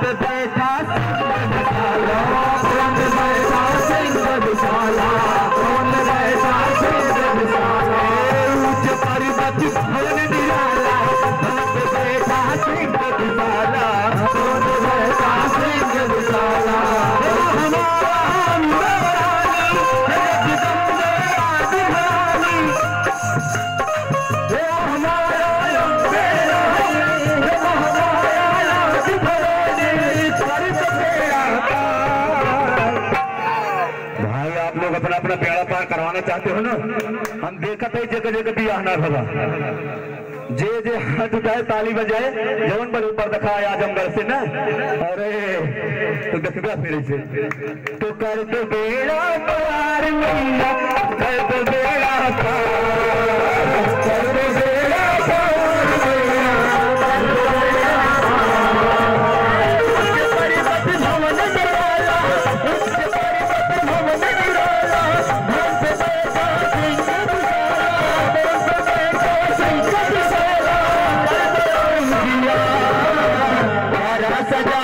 पे बैठा कौन बैठा सिंह विशाला कौन बैठा सिंह विशाला ऊंच पर्वत भवन निराला धन पे बैठा सिंह विशाला कौन बैठा सिंह विशाला अपना अपना बेड़ा पार करवाना चाहते हो ना। हम देखते ही जगह जगह भी आना भला जे जे हाथ उठाए ताली बजाए जवन पर ऊपर दिखा आजमगढ़ से ना। अरे तो देखा फिर से तो कर दो बेड़ा पार मैया कर दो बेड़ा पार कर दो बेड़ा पार मैया सजा